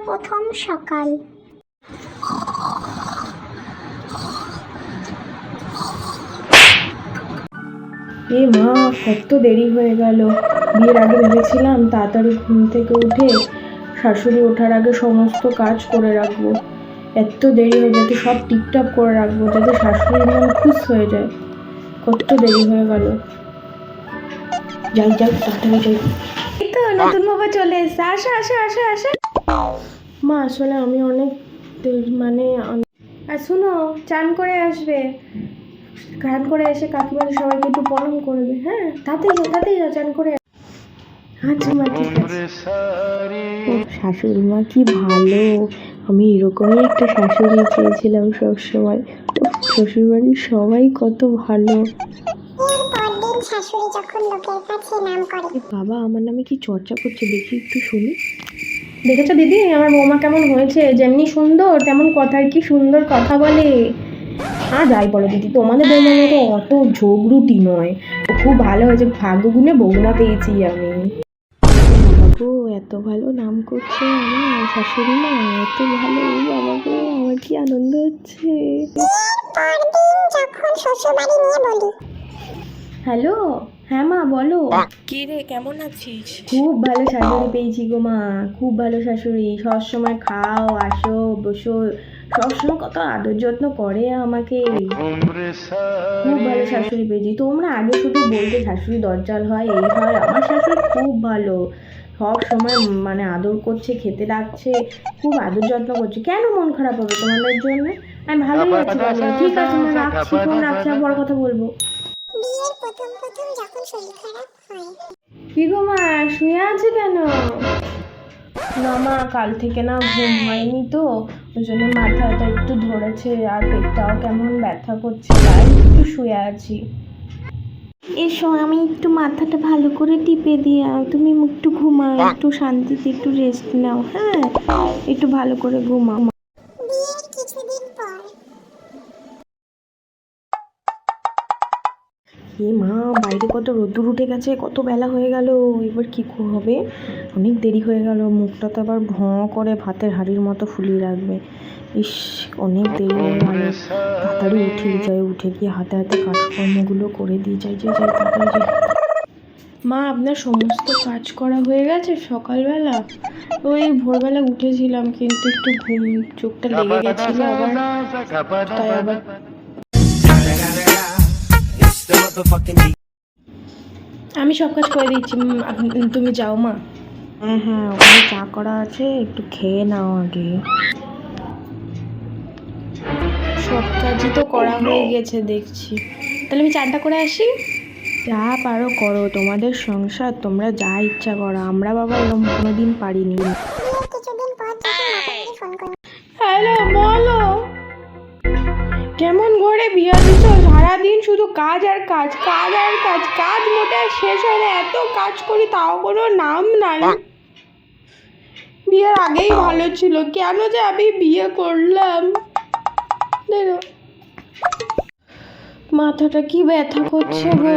প্রথম সকাল। এ মা, কত দেরি হয়ে গেল। বিয়ের আগে ভেবেছিলাম তাড়াতাড়ি ঘুম থেকে উঠে শাশুড়ি ওঠার আগে সমস্ত কাজ করে রাখবো। এত দেরি হয়ে যাতে সব টিপটাপ করে রাখবো, যাতে শাশুড়ির মন খুশ হয়ে যায়। কত দেরি হয়ে গেল। যাই তাড়াতাড়ি যাই। এই তো নতুন বাবা চলে এসছে। আসো আসো আসো আসো। মা, আসলে আমি অনেক আর শুনো, চান করে আসবে। গান করে এসে কাকিমাদের সবাইকে একটু প্রণাম করবে। হ্যাঁ, তাতেই যাও চান করে। আচ্ছা মা, ঠিক আছে। শাশুড়ি মা কি ভালো। আমি এরকমই একটা শাশুড়ি চেয়েছিলাম সবসময়। শ্বশুর বাড়ির সবাই কত ভালো। বাবা আমার নামে কি চর্চা করছে, দেখি একটু শুনি। দেখেছো দিদি, আমার বৌমা কেমন হয়েছে? যেমনি সুন্দর তেমন কথার কি সুন্দর কথা বলে। আর যাই বলো দিদি, তোমাদের বৌমার মতো অত ঝগড়ুটি নয়। ও খুব ভালো হয়েছে, ভাগ্য গুণে বৌমা পেয়েছি আমি। বাবা গো, এত ভালো নাম করছে আমার শাশুড়ি মা, এত ভালো। বাবা গো, আমার কি আনন্দ হচ্ছে। হ্যালো, হ্যাঁ মা বলো। কি রে, কেমন আছিস? খুব ভালো শাশুড়ি পেয়েছি গো মা, খুব ভালো শাশুড়ি। সবসময় খাও, আসো, বসো, সবসময় কত আদর যত্ন করে আমাকে। খুব ভালো শাশুড়ি পেয়েছি। তোমরা আগে শুধু বলতে শাশুড়ি দজ্জাল হয়, এই হয়। আমার শাশুড়ি খুব ভালো, সব সময় আদর করছে, খেতে ডাকছে, খুব আদর যত্ন করছে। কেন মন খারাপ হবে তোমাদের জন্য? আমি ভালোই আছি। ঠিক আছে মা, রাখছি, ফোন রাখছি, বড় কথা বলবো। বিয়ের প্রথম যখন শরীর খারাপ হয়। কি গো মা, শুয়ে আছে কেন? না মা, কাল থেকে না ঘুম হয়নি তো, ওই জন্য মাথাটা একটু ধরেছে আর পেটটাও কেমন ব্যথা করছে, তাই একটু শুয়ে আছি। এসো, আমি একটু মাথাটা ভালো করে টিপে দিয়ে, তুমি একটু ঘুমাও, একটু শান্তিতে একটু রেস্ট নাও। হ্যাঁ, একটু ভালো করে ঘুমাও। বিয়ের কিছুদিন পর। এ মা, বাইরে কত রোদ্দুর উঠে গেছে, কত বেলা হয়ে গেল। এবার কি হবে? অনেক দেরি হয়ে গেল। মুখটা তো আবার ভঁ করে ভাতের হাঁড়ির মতো ফুলিয়ে রাখবে। ইস, অনেক দেরি হয়ে গেল। তাড়াতাড়ি উঠে গিয়ে হাতে হাতে কাজকর্মগুলো করে দিয়ে যাই তাড়াতাড়ি যাই। মা, আপনার সমস্ত কাজ করা হয়ে গেছে সকালবেলা? ওই ভোরবেলা উঠেছিলাম, কিন্তু একটু চোখটা লেগে গেছিল আবার, তাই আবার। আমি সব কাজ করে দিচ্ছি, তুমি যাও মা। হ্যাঁ, ওখানে চা করা আছে, একটু খেয়ে নাও আগে। সব কাজই তো করা হয়ে গেছে দেখছি। তাহলে আমি চাটা করে আসি। যা পারো করো, তোমাদের সংসার, তোমরা যা ইচ্ছা করো। আমরা বাবা এরকম কোনোদিন পারিনি। হ্যালো, বলো। কেমন ঘরে বিয়ে দিচ্ছ? সারাদিন শুধু কাজ আর কাজ, কাজ আর কাজ, কাজ মোটে শেষ হয় না। এত কাজ করি তাও কোনো নাম নাই। বিয়ের আগেই ভালো ছিল, কেন যে আমি বিয়ে করলাম। মাথাটা কি ব্যথা করছে গো।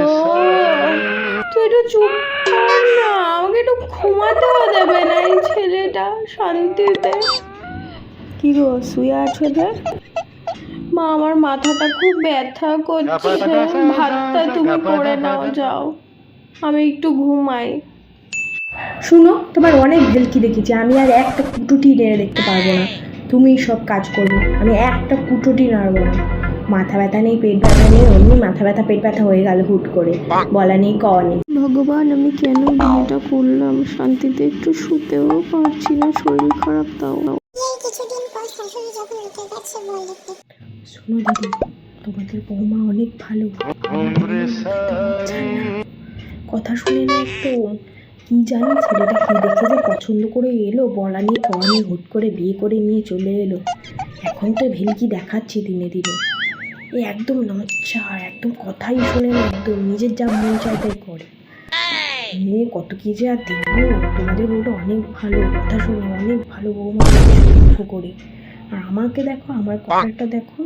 তুই একটু চুপ কর না, আমাকে একটু ঘুমাতেও দেবে না এই ছেলেটা শান্তিতে। কি গো, শুয়ে আছো যে? মা, আমার মাথাটা খুব ব্যথা করছে, ভাতটা তুমি করে নাও, যাও, আমি একটু ঘুমাই। শুনো, তোমার অনেক ভেলকি দেখেছি, আমি আর একটা কুটুটি নেড়ে দেখতে পারবো না। তুমি সব কাজ করবে, আমি একটা কুটুটি নাড়বো না। মাথা ব্যথা নেই, পেট ব্যথা নেই, অমনি মাথা ব্যথা পেট ব্যথা হয়ে গেল হুট করে, বলা নেই কওয়া নেই। ভগবান, আমি কেন বিয়েটা করলাম? শান্তিতে একটু শুতেও পারছি না, শরীর খারাপ তাও। শোনো দিদি, তোমাদের বৌমা অনেক ভালো, কথা শুনে না একটু। কি জানি ছেলেটা কি দেখে যে পছন্দ করে এলো, বলা নেই কওয়া নেই, হুট করে বিয়ে করে নিয়ে চলে এলো। এখন তো ভেলকি দেখাচ্ছি দিনে দিনে। এ একদম নচ্ছার, একদম কথাই শোনে না, একদম নিজের যা মন চায় তাই করে। কত কি যে আর দেখবো। তোমাদের বউটা অনেক ভালো, কথা শোনে, অনেক ভালো বৌমা, লক্ষ্য করে। আর আমাকে দেখো, আমার কথাটা দেখো,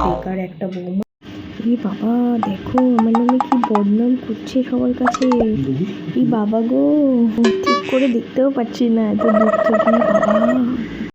বেকার একটা বৌমা। এই বাবা দেখো আমার নামে কি বদনাম করছে সবার কাছে। এই বাবা গো, ঠিক করে দেখতেও পাচ্ছি না এত দূর থেকে। বাবা